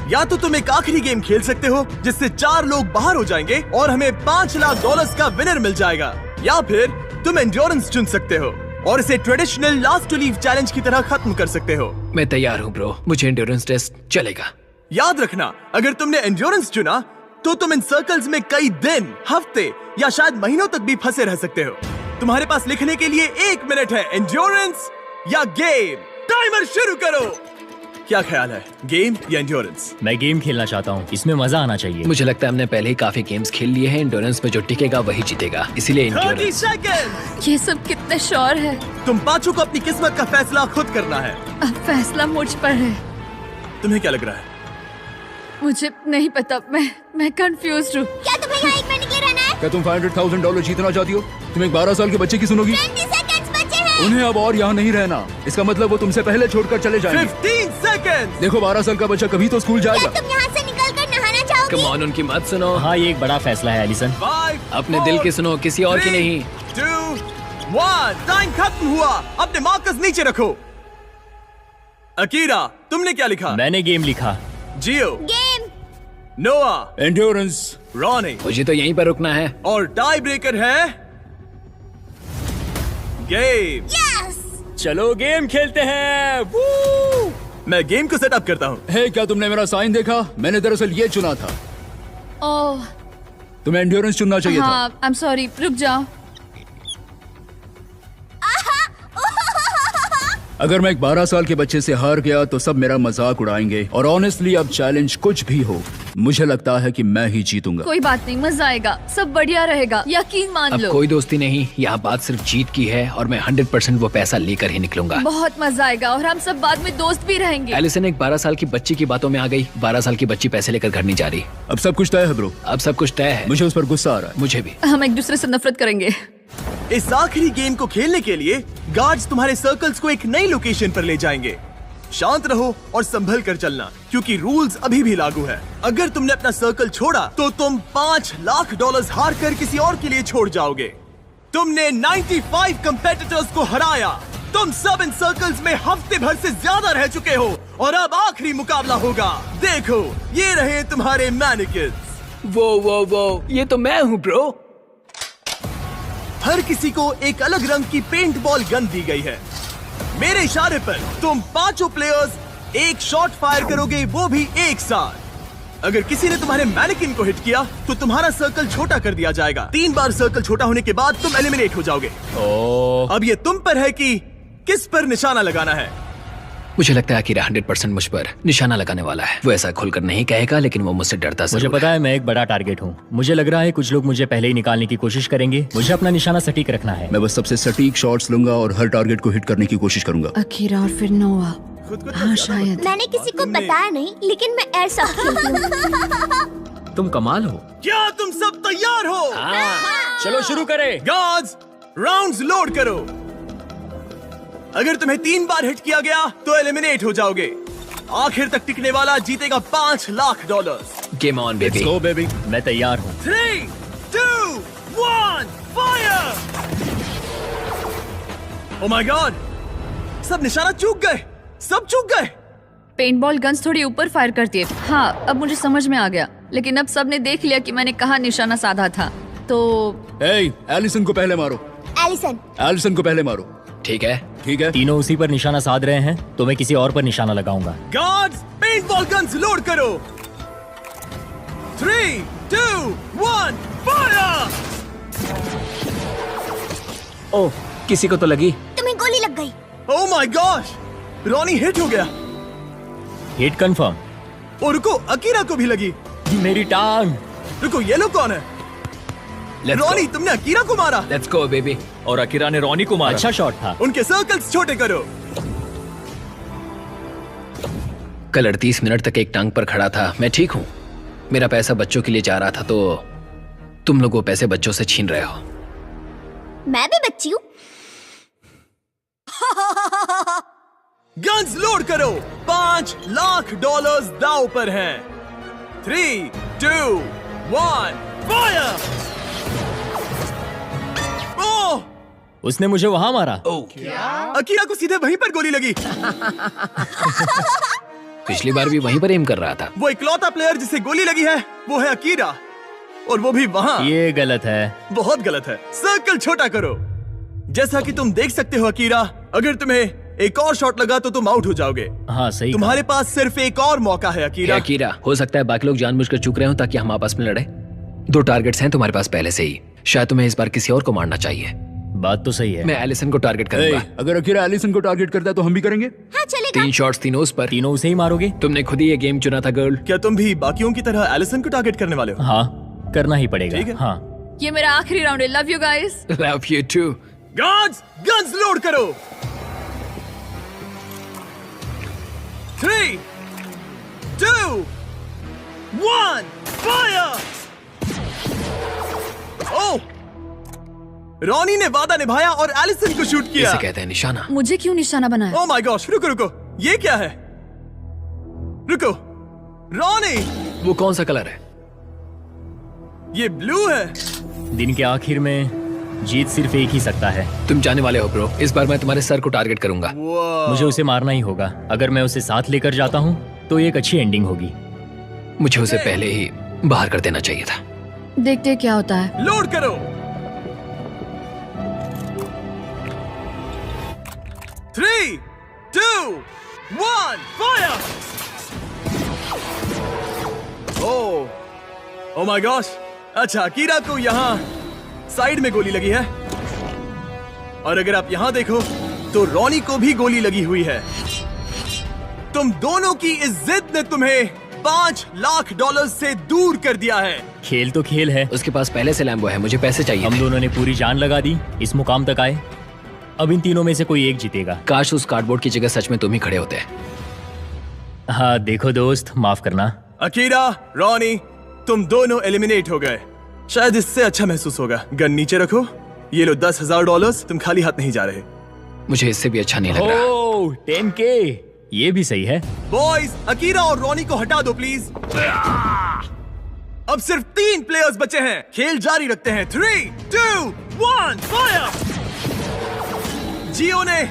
या तो तुम एक आखिरी गेम खेल सकते हो जिससे 4 लोग बाहर हो जाएंगे और हमें $5 लाख का विनर मिल जाएगा, या फिर तुम एंड्योरेंस चुन सकते हो और इसे traditional last to leave challenge की तरह खत्म कर सकते हो। मैं तैयार हूँ ब्रो, मुझे एंड्योरेंस टेस्ट चलेगा। याद रखना, अगर तुमने एंड्योरेंस चुना तो तुम इन सर्कल्स में कई दिन, हफ्ते या शायद महीनों तक भी फंसे रह सकते हो। तुम्हारे पास लिखने के लिए 1 मिनट है। एंड्योरेंस या गेम? टाइमर शुरू करो। क्या ख्याल है, गेम या एंड्योरेंस? मैं गेम खेलना चाहता हूँ, इसमें मजा आना चाहिए। मुझे लगता है हमने पहले ही काफी गेम्स खेल लिए हैं। एंड्योरेंस में जो टिकेगा वही जीतेगा, इसीलिए 30 एंड्योरेंस। सेकंड। ये सब कितने श्योर है। तुम पांचों को अपनी किस्मत का फैसला खुद करना है। अब फैसला मुझ पर है। तुम्हें क्या लग रहा है? मुझे नहीं पता, मैं कंफ्यूज हूँ। क्या तुम्हें यहाँ 1 मिनट के लिए रहना है? क्या तुम $500,000 जीतना चाहती हो? तुम एक 12 साल के बच्चे की सुनोगी? 20 सेकंड्स बचे हैं। उन्हें अब और यहाँ नहीं रहना। इसका मतलब वो तुमसे पहले छोड़कर चले जाएंगे। 15 सेकंड। देखो, 12 साल का बच्चा कभी तो स्कूल क्या जाएगा। तुम यहाँ से निकल कर नहाना चाहोगी? कम ऑन, उनकी मत सुनो। हाँ, ये एक बड़ा फैसला है एलिसन। 5, अपने दिल की सुनो, किसी और की नहीं। 2, 1। टाइम खत्म हुआ। अपने मार्कस नीचे रखो। अकीरा, तुमने क्या लिखा? मैंने गेम लिखा। जियो, गेम। नोआ, एंड्योरेंस। रॉनी, मुझे तो यहीं पर रुकना है। और टाई ब्रेकर है गेम। यस। चलो गेम खेलते हैं। वू! मैं गेम को सेटअप करता हूँ। हे, क्या तुमने मेरा साइन देखा? मैंने दरअसल ये चुना था। ओह तुम्हें एंड्योरेंस चुनना चाहिए था। हाँ, आई एम सॉरी, रुक जाओ। अगर मैं एक 12 साल के बच्चे से हार गया तो सब मेरा मजाक उड़ाएंगे, और ऑनेस्टली अब चैलेंज कुछ भी हो, मुझे लगता है कि मैं ही जीतूंगा। कोई बात नहीं, मजा आएगा, सब बढ़िया रहेगा, यकीन मान अब लो। कोई दोस्ती नहीं, यहाँ बात सिर्फ जीत की है और मैं 100% वो पैसा लेकर ही निकलूंगा। बहुत मजा आएगा और हम सब बाद में दोस्त भी रहेंगे। एलिसन एक 12 साल की बच्ची की बातों में आ गई। 12 साल की बच्ची पैसे लेकर घर नहीं जा रही। अब सब कुछ तय है ब्रो। अब सब कुछ तय है। मुझे उस पर गुस्सा आ रहा है। मुझे भी। हम एक दूसरे से नफरत करेंगे। इस आखिरी गेम को खेलने के लिए गार्ड्स तुम्हारे सर्कल्स को एक नई लोकेशन पर ले जाएंगे। शांत रहो और संभल कर चलना, क्योंकि रूल्स अभी भी लागू है। अगर तुमने अपना सर्कल छोड़ा तो तुम $5 लाख हार कर किसी और के लिए छोड़ जाओगे। तुमने 95 कंपेटिटर्स को हराया। तुम सब इन सर्कल्स में हफ्ते भर से ज्यादा रह चुके हो और अब आखिरी मुकाबला होगा। देखो, ये रहे तुम्हारे मैनिक्विन्स। वो ये तो मैं हूँ ब्रो। हर किसी को एक अलग रंग की पेंट बॉल गन दी गई है। मेरे इशारे पर तुम पांचों प्लेयर्स एक शॉट फायर करोगे, वो भी एक साथ। अगर किसी ने तुम्हारे मैनिकिन को हिट किया तो तुम्हारा सर्कल छोटा कर दिया जाएगा। 3 बार सर्कल छोटा होने के बाद तुम एलिमिनेट हो जाओगे। अब ये तुम पर है कि किस पर निशाना लगाना है। मुझे लगता है अकीरा 100% मुझ पर निशाना लगाने वाला है। वो ऐसा खुलकर नहीं कहेगा, लेकिन वो मुझसे डरता मुझे जरूर पता है मैं एक बड़ा टारगेट हूँ। मुझे लग रहा है कुछ लोग मुझे पहले ही निकालने की कोशिश करेंगे। मुझे अपना निशाना सटीक रखना है। मैं बस सबसे सटीक शॉट्स लूंगा और हर टारगेट को हिट करने की कोशिश करूंगा। अकीरा और फिर नोआ। हाँ शायद। मैंने किसी को बताया नहीं, लेकिन मैं एयरसॉफ्ट खेलती हूँ। तुम कमाल हो। क्या तुम सब तैयार हो? चलो शुरू करें। गार्ड्स, राउंड्स लोड करो। अगर तुम्हें 3 बार हिट किया गया तो एलिमिनेट हो जाओगे। आखिर तक टिकने वाला जीतेगा $5 lakh. Game on baby. Let's go, baby। मैं तैयार हूँ। 3, 2, 1, फायर! ओह माय गॉड, सब निशाना चूक गए, सब चूक गए। पेंटबॉल गन्स थोड़ी ऊपर फायर करती है। हाँ, अब मुझे समझ में आ गया। लेकिन अब सबने देख लिया कि मैंने कहाँ निशाना साधा था। तो एलिसन को पहले मारो। एलिसन को पहले मारो। ठीक है, ठीक है। तीनों उसी पर निशाना साध रहे हैं, तो मैं किसी और पर निशाना लगाऊंगा। गार्ड्स, पेंटबॉल गन्स लोड करो। 3, 2, 1, फायर! ओह, किसी को तो लगी। तुम्हें गोली लग गई। Oh my gosh, Ronnie hit हो गया। Hit confirm. और रुको, अकीरा को भी लगी। मेरी टांग। रुको, ये लोग कौन है? रॉनी, तुमने अकीरा को मारा। Let's go baby. और अकीरा ने रॉनी को मारा। अच्छा शॉट था। उनके सर्कल्स छोटे करो। कल 38 मिनट तक एक टांग पर खड़ा था। मैं ठीक हूँ। मेरा पैसा बच्चों के लिए जा रहा था, तो तुम लोग वो पैसे बच्चों से छीन रहे हो। मैं भी बच्ची हूँ। गन्स लोड करो। $5 लाख दांव पर हैं। 3, 2, 1, फायर! ओह! उसने मुझे वहां मारा। अकीरा को सीधे वहीं पर गोली लगी। पिछली बार भी वहीं पर एम कर रहा था। वो इकलौता प्लेयर जिसे गोली लगी है वो है अकीरा, और वो भी वहाँ। ये गलत है। बहुत गलत है। सर्कल छोटा करो। जैसा कि तुम देख सकते हो अकीरा, अगर तुम्हें एक और शॉट लगा तो तुम आउट हो जाओगे। हाँ सही। तुम्हारे पास सिर्फ एक और मौका है अकीरा। अकीरा, हो सकता है बाकी लोग जानबूझकर चूक रहे हो ताकि हम आपस में लड़े। 2 टारगेट्स हैं तुम्हारे पास पहले से ही। शायद तुम्हें इस बार किसी और को मारना चाहिए। बात तो सही है। मैं एलिसन को टारगेट करूंगा। अगर अकीरा एलिसन को टारगेट करता है तो हम भी करेंगे। हाँ चलेगा। 3 शॉट्स तीनों उस पर। तीनों उसे ही मारोगे? तुमने खुद ही ये गेम चुना था गर्ल। क्या तुम भी बाकियों की तरह एलिसन को टारगेट करने वाले हो? हाँ, करना ही पड़ेगा। ठीक है। हाँ। ये मेरा आखिरी राउंड है। Love you guys. Love you too. Guards, guns load करो। 3, 2, 1, फायर! ओह! रॉनी ने वादा निभाया और एलिसन को शूट किया। इसे कहते हैं निशाना। मुझे क्यों निशाना बनाया? ओह माय गॉश, रुको रुको, ये क्या है? रुको, रॉनी, वो कौन सा कलर है? ये ब्लू है। दिन के आखिर में जीत सिर्फ एक ही सकता है। तुम जाने वाले हो ब्रो। इस बार मैं तुम्हारे सर को टारगेट करूंगा। मुझे उसे मारना ही होगा। अगर मैं उसे साथ लेकर जाता हूँ तो एक अच्छी एंडिंग होगी। मुझे उसे पहले ही बाहर कर देना चाहिए था। देखते क्या होता है। लोड करो। 3, 2, 1, फायर! Oh my gosh. अच्छा, अकीरा को यहाँ साइड में गोली लगी है, और अगर आप यहाँ देखो तो रॉनी को भी गोली लगी हुई है। तुम दोनों की इस जिद ने तुम्हें $5 लाख से दूर कर दिया है। खेल तो खेल है। उसके पास पहले से लैम्बो है। मुझे पैसे चाहिए। हम दोनों ने पूरी जान लगा दी, इस मुकाम तक आए। अब इन तीनों में से कोई एक जीतेगा। काश उस कार्डबोर्ड की जगह सच में तुम ही खड़े होते। हाँ देखो दोस्त, माफ करना। अकीरा, रॉनी, तुम दोनों एलिमिनेट हो गए। शायद इससे अच्छा महसूस होगा। गन नीचे रखो। ये लो $10,000। तुम खाली हाथ नहीं जा रहे। मुझे इससे भी अच्छा नहीं लग रहा। ओह, 10K, ये भी सही है। बॉयज, अकीरा और रॉनी को हटा दो प्लीज। अब सिर्फ 3 प्लेयर्स बचे हैं। खेल जारी रखते हैं। 3, 2, 1, फायर! जियो ने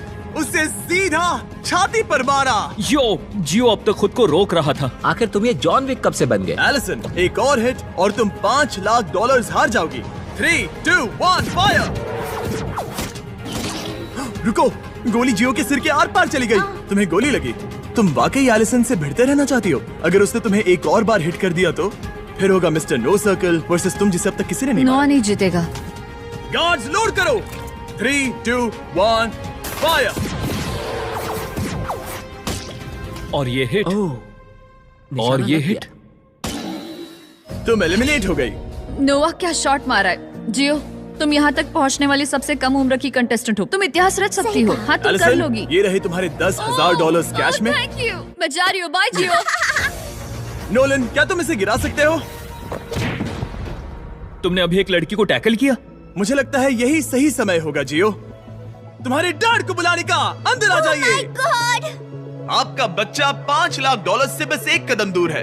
उसे सीधा छाती पर मारा। जियो अब तक खुद को रोक रहा था। आखिर तुम ये जॉन विक कब से बन गए? एलिसन, एक और हिट और तुम $5 लाख हार जाओगी। 3, 2, 1, फायर! रुको, गोली जियो के सिर के आर पार चली गई। तुम्हें गोली लगी। तुम वाकई एलिसन से भिड़ते रहना चाहती हो? अगर उसने तुम्हें एक और बार हिट कर दिया तो फिर होगा मिस्टर नो सर्कल वर्सेस तुम, जिसे अब तक किसी ने नहीं नोआ नहीं जीतेगा। गार्ड्स लोड करो। 3, 2, 1, फायर! और ये हिट और ये हिट। तुम एलिमिनेट हो गई। नोवा क्या शॉट मारा है। जियो, तुम यहाँ तक पहुँचने वाली सबसे कम उम्र की कंटेस्टेंट हो। तुम इतिहास रच सकती हो। हाँ, तुम कर एलिसन, लोगी। ये रहे तुम्हारे $10,000 कैश में। Thank you. मैं जा रही हूँ। बाय जियो। नोलन, क्या तुम इसे गिरा सकते हो? तुमने अभी एक लड़की को टैकल किया। मुझे लगता है यही सही समय होगा जियो, तुम्हारे डैड को बुलाने का। अंदर आ जाइए। आपका बच्चा $5,00,000 से बस एक कदम दूर है।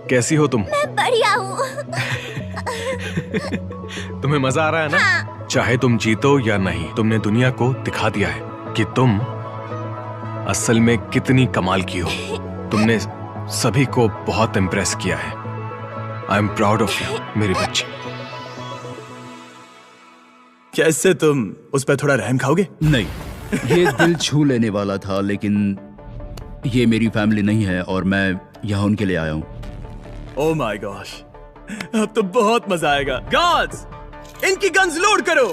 कैसी हो तुम? मैं बढ़िया हूँ। तुम्हें मजा आ रहा है ना? चाहे तुम जीतो या नहीं, तुमने दुनिया को दिखा दिया है कि तुम असल में कितनी कमाल की हो। तुमने सभी को बहुत इम्प्रेस किया है। I am proud of you मेरी बच्ची। कैसे तुम उस पर थोड़ा रहम खाओगे? नहीं, ये दिल छू लेने वाला था, लेकिन ये मेरी फैमिली नहीं है और मैं यहाँ उनके लिए आया हूँ। ओह माय गॉश, अब तो बहुत मजा आएगा। गार्ड्स, इनकी गन्स लोड करो।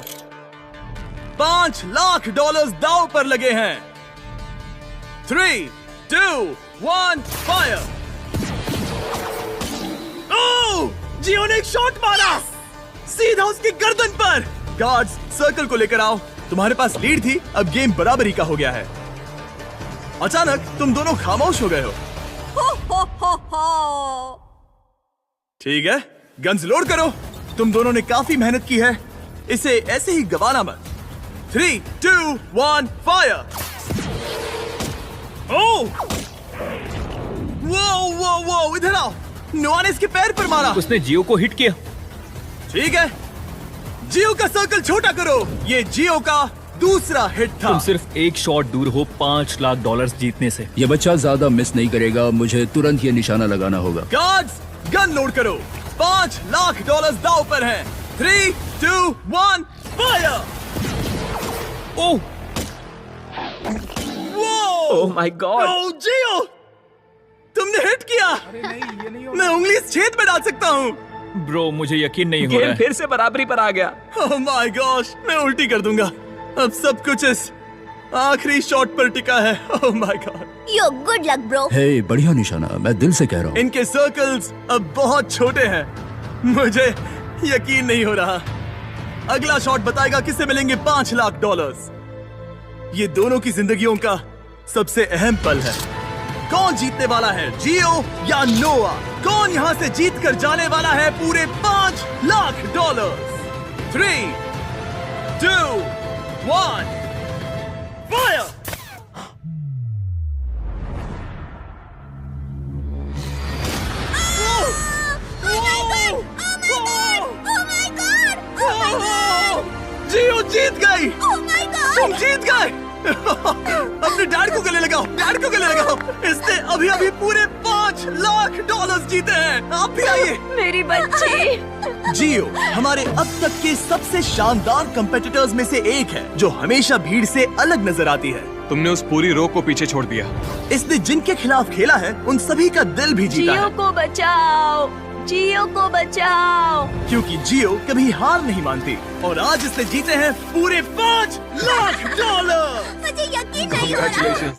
$5,00,000 दांव पर लगे हैं। 3, 2, 1, फायर। ओह, जियो ने एक शॉट मारा सीधा उसकी गर्दन पर। गार्ड्स, सर्कल को लेकर आओ। तुम्हारे पास लीड थी, अब गेम बराबरी का हो गया है। अचानक तुम दोनों खामोश हो गए हो। ठीक है, गन्स लोड करो। तुम दोनों ने काफी मेहनत की है, इसे ऐसे ही गवाना मत। 3, 2, 1, फायर। ओह, वो, इधर आओ। नोआ ने इसके पैर पर मारा। उसने जियो को हिट किया। ठीक है, जियो का सर्कल छोटा करो। ये जियो का दूसरा हिट था। तुम सिर्फ एक शॉट दूर हो $5,00,000 जीतने से। ये बच्चा ज्यादा मिस नहीं करेगा, मुझे तुरंत ये निशाना लगाना होगा। गार्ड्स, गन लोड करो। $5,00,000 दांव पर हैं। 3, 2, 1, fire. Oh, oh my god. Oh जियो, तुमने हिट किया। मैं उंगली इस छेद में डाल सकता हूँ। ब्रो, मुझे यकीन नहीं हो रहा गेम है। फिर से बराबरी पर आ गया। ओह माय गॉश, मैं उल्टी कर दूंगा। अब सब कुछ इस आखिरी शॉट पर टिका है। Oh my god. Yo good luck bro. Hey, बढ़िया निशाना, मैं दिल से कह रहा हूँ। इनके सर्कल्स अब बहुत छोटे हैं। मुझे यकीन नहीं हो रहा। अगला शॉट बताएगा किसे मिलेंगे $5,00,000। ये दोनों की जिंदगियों का सबसे अहम पल है। कौन जीतने वाला है, जियो या नोआ? कौन यहाँ से जीत कर जाने वाला है पूरे $5,00,000? 3, 2, 1, फायर। जियो जीत गई। तुम जीत गए। अपने डैड को गले लगाओ, डैड को गले लगाओ। इसने अभी अभी पूरे $5,00,000 जीते हैं। आप भी आइए। मेरी बच्ची। जियो हमारे अब तक के सबसे शानदार कंपेटिटर्स में से एक है, जो हमेशा भीड़ से अलग नजर आती है। तुमने उस पूरी रो को पीछे छोड़ दिया। इसने जिनके खिलाफ खेला है उन सभी का दिल भी जीता जियो है। को बचाओ, जियो को बचाओ। क्योंकि जियो कभी हार नहीं मानती और आज इसने जीते हैं पूरे $5,00,000। मुझे यकीन नहीं हो रहा।